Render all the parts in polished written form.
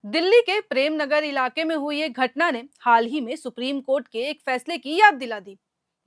दिल्ली के प्रेम नगर इलाके में हुई एक घटना ने हाल ही में सुप्रीम कोर्ट के एक फैसले की याद दिला दी,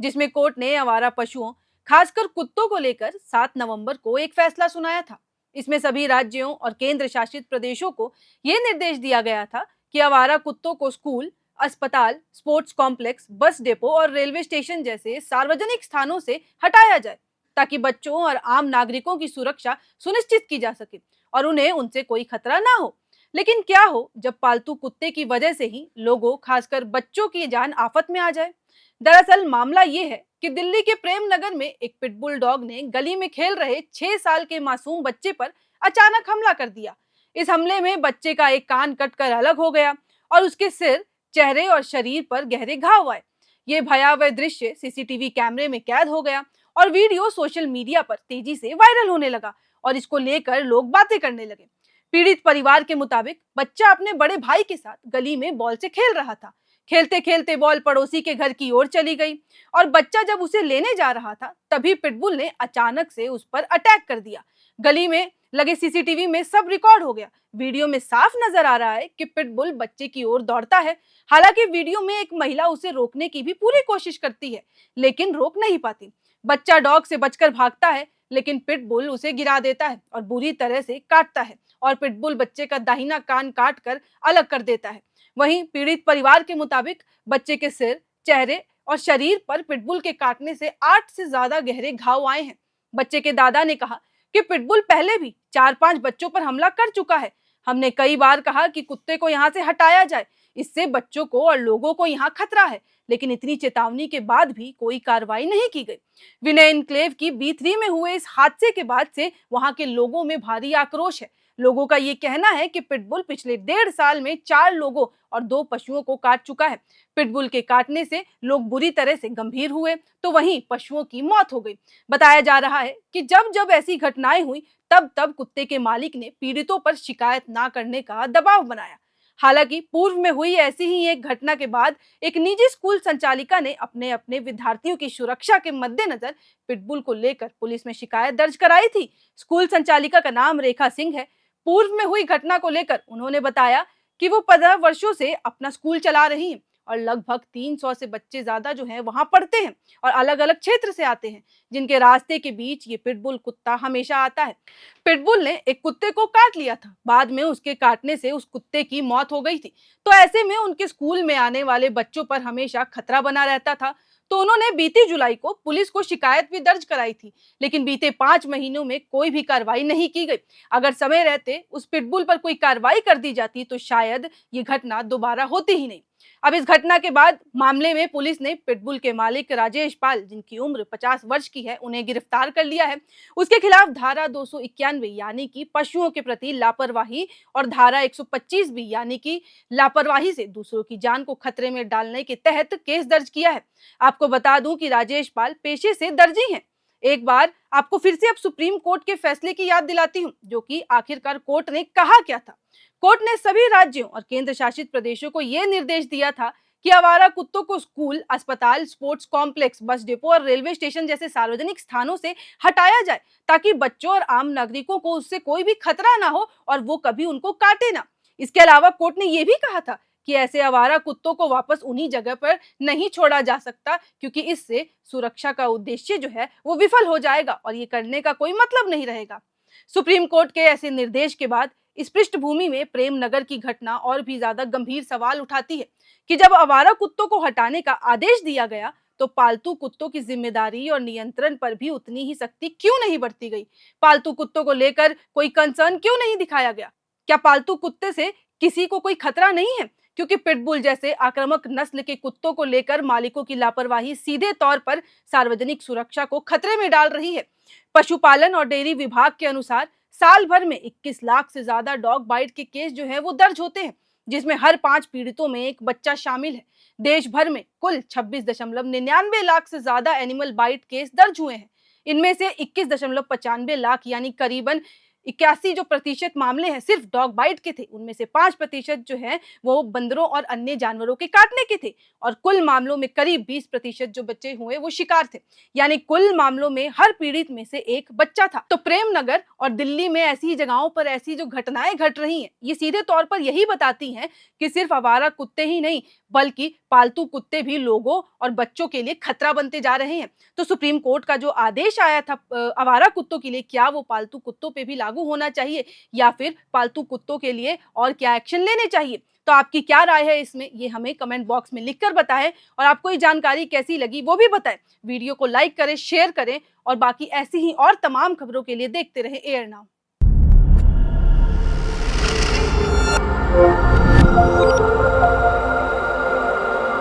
जिसमें कोर्ट ने आवारा पशुओं, खासकर कुत्तों को लेकर 7 नवंबर को एक फैसला सुनाया था। इसमें सभी राज्यों और केंद्र शासित प्रदेशों को यह निर्देश दिया गया था कि आवारा कुत्तों को स्कूल, अस्पताल, स्पोर्ट्स कॉम्प्लेक्स, बस डिपो और रेलवे स्टेशन जैसे सार्वजनिक स्थानों से हटाया जाए, ताकि बच्चों और आम नागरिकों की सुरक्षा सुनिश्चित की जा सके और उन्हें उनसे कोई खतरा ना हो। लेकिन क्या हो जब पालतू कुत्ते की वजह से ही लोगों, खासकर बच्चों की जान आफत में आ जाए। दरअसल मामला ये है कि दिल्ली के प्रेम नगर में एक पिटबुल डॉग ने गली में खेल रहे 6 साल के मासूम बच्चे पर अचानक हमला कर दिया। इस हमले में बच्चे का एक कान कटकर अलग हो गया और उसके सिर, चेहरे और शरीर पर गहरे घाव आए। ये भयावह दृश्य सीसीटीवी कैमरे में कैद हो गया और वीडियो सोशल मीडिया पर तेजी से वायरल होने लगा और इसको लेकर लोग बातें करने लगे। पीड़ित परिवार के मुताबिक बच्चा अपने बड़े भाई के साथ गली में बॉल से खेल रहा था। खेलते खेलते बॉल पड़ोसी के घर की ओर चली गई और बच्चा जब उसे लेने जा रहा था तभी पिटबुल ने अचानक से उस पर अटैक कर दिया। गली में लगे सीसीटीवी में सब रिकॉर्ड हो गया। वीडियो में साफ नजर आ रहा है कि पिटबुल बच्चे की ओर दौड़ता है। हालांकि वीडियो में एक महिला उसे रोकने की भी पूरी कोशिश करती है, लेकिन रोक नहीं पाती। बच्चा डॉग से बचकर भागता है, लेकिन पिटबुल उसे गिरा देता है और बुरी तरह से काटता है और पिटबुल बच्चे का दाहिना कान काट कर अलग कर देता है। वहीं पीड़ित परिवार के मुताबिक बच्चे के सिर, चेहरे और शरीर पर पिटबुल के काटने से 8 से ज्यादा गहरे घाव आए हैं। बच्चे के दादा ने कहा कि पिटबुल पहले भी 4-5 बच्चों पर हमला कर चुका है। हमने कई बार कहा कि कुत्ते को यहाँ से हटाया जाए, इससे बच्चों को और लोगों को यहाँ खतरा है, लेकिन इतनी चेतावनी के बाद भी कोई कार्रवाई नहीं की गई। विनय एन्क्लेव की B3 में हुए इस हादसे के बाद से वहां के लोगों में भारी आक्रोश है। लोगों का ये कहना है कि पिटबुल पिछले 1.5 साल में 4 लोगों और 2 पशुओं को काट चुका है। पिटबुल के काटने से लोग बुरी तरह से गंभीर हुए, तो वहीं पशुओं की मौत हो गई। बताया जा रहा है कि जब जब ऐसी घटनाएं हुई, तब तब कुत्ते के मालिक ने पीड़ितों पर शिकायत ना करने का दबाव बनाया। हालांकि पूर्व में हुई ऐसी ही एक घटना के बाद एक निजी स्कूल संचालिका ने अपने अपने विद्यार्थियों की सुरक्षा के मद्देनजर पिटबुल को लेकर पुलिस में शिकायत दर्ज कराई थी। स्कूल संचालिका का नाम रेखा सिंह है। पूर्व में हुई घटना को लेकर उन्होंने बताया कि वो 15 वर्षों से अपना स्कूल चला रही हैं और लगभग 300 से बच्चे ज्यादा जो हैं वहां पढ़ते हैं और अलग अलग क्षेत्र से आते हैं, जिनके रास्ते के बीच ये पिटबुल कुत्ता हमेशा आता है। पिटबुल ने एक कुत्ते को काट लिया था, बाद में उसके काटने से उस कुत्ते की मौत हो गई थी। तो ऐसे में उनके स्कूल में आने वाले बच्चों पर हमेशा खतरा बना रहता था। तो उन्होंने बीती जुलाई को पुलिस को शिकायत भी दर्ज कराई थी, लेकिन बीते 5 महीनों में कोई भी कार्रवाई नहीं की गई। अगर समय रहते उस पिटबुल पर कोई कार्रवाई कर दी जाती तो शायद ये घटना दोबारा होती ही नहीं। अब इस घटना के बाद मामले में पुलिस ने पिटबुल के मालिक राजेश पाल, जिनकी उम्र 50 वर्ष की है, उन्हें गिरफ्तार कर लिया है। उसके खिलाफ धारा 291 यानी कि पशुओं के प्रति लापरवाही और धारा 125 भी यानी कि लापरवाही से दूसरों की जान को खतरे में डालने के तहत केस दर्ज किया है। आपको बता दूं कि राजेश पाल पेशे से दर्जी हैं। एक बार आपको फिर से अब सुप्रीम कोर्ट के फैसले की याद दिलाती हूं, जो कि आखिरकार कोर्ट ने कहा क्या था। कोर्ट ने सभी राज्यों और केंद्र शासित प्रदेशों को यह निर्देश दिया था कि आवारा कुत्तों को स्कूल, अस्पताल, स्पोर्ट्स कॉम्प्लेक्स, बस डिपो और रेलवे स्टेशन जैसे सार्वजनिक स्थानों से हटाया जाए, ताकि बच्चों और आम नागरिकों को उससे कोई भी खतरा ना हो और वो कभी उनको काटे ना। इसके अलावा कोर्ट ने यह भी कहा था कि ऐसे आवारा कुत्तों को वापस उन्हीं जगह पर नहीं छोड़ा जा सकता, क्योंकि इससे सुरक्षा का उद्देश्य जो है वो विफल हो जाएगा और ये करने का कोई मतलब नहीं रहेगा। सुप्रीम कोर्ट के ऐसे निर्देश के बाद इस पृष्ठभूमि में प्रेम नगर की घटना और भी ज्यादा गंभीर सवाल उठाती है कि जब आवारा कुत्तों को हटाने का आदेश दिया गया तो पालतू कुत्तों की जिम्मेदारी और नियंत्रण पर भी उतनी ही सख्ती क्यों नहीं बरती गई। पालतू कुत्तों को लेकर कोई कंसर्न क्यों नहीं दिखाया गया। क्या पालतू कुत्ते से किसी को कोई खतरा नहीं है? क्योंकि पिटबुल जैसे आक्रामक नस्ल के कुत्तों को लेकर मालिकों की लापरवाही सीधे तौर पर सार्वजनिक सुरक्षा को खतरे में डाल रही है। पशुपालन और डेयरी विभाग के अनुसार साल भर में 21 लाख से ज्यादा डॉग बाइट के केस जो है वो दर्ज होते हैं, जिसमें हर 5 पीड़ितों में एक बच्चा शामिल है। देश भर में कुल 26.99 लाख से ज्यादा एनिमल बाइट केस दर्ज हुए हैं। इनमें से 21.95 लाख यानी करीबन 81% मामले हैं सिर्फ डॉग बाइट के थे, उनमें से 5% जो है वो बंदरों और अन्य जानवरों के काटने के थे। और कुल मामलों में करीब 20% जो बच्चे हुए वो शिकार थे, यानी कुल मामलों में हर पीड़ित में से एक बच्चा था। तो प्रेम नगर और दिल्ली में ऐसी जगहों पर ऐसी जो घटनाएं घट रही हैं, ये सीधे तौर पर यही बताती हैं कि सिर्फ आवारा कुत्ते ही नहीं बल्कि पालतू कुत्ते भी लोगों और बच्चों के लिए खतरा बनते जा रहे हैं। तो सुप्रीम कोर्ट का जो आदेश आया था आवारा कुत्तों के लिए, क्या वो पालतू कुत्तों पे भी लागू होना चाहिए या फिर पालतू कुत्तों के लिए और क्या एक्शन लेने चाहिए? तो आपकी क्या राय है इसमें, ये हमें कमेंट बॉक्स में लिखकर बताएं। और आपको ये जानकारी कैसी लगी वो भी बताएं। वीडियो को लाइक करें, शेयर करें और बाकी ऐसी ही और तमाम खबरों के लिए देखते रहें एयर नाउ।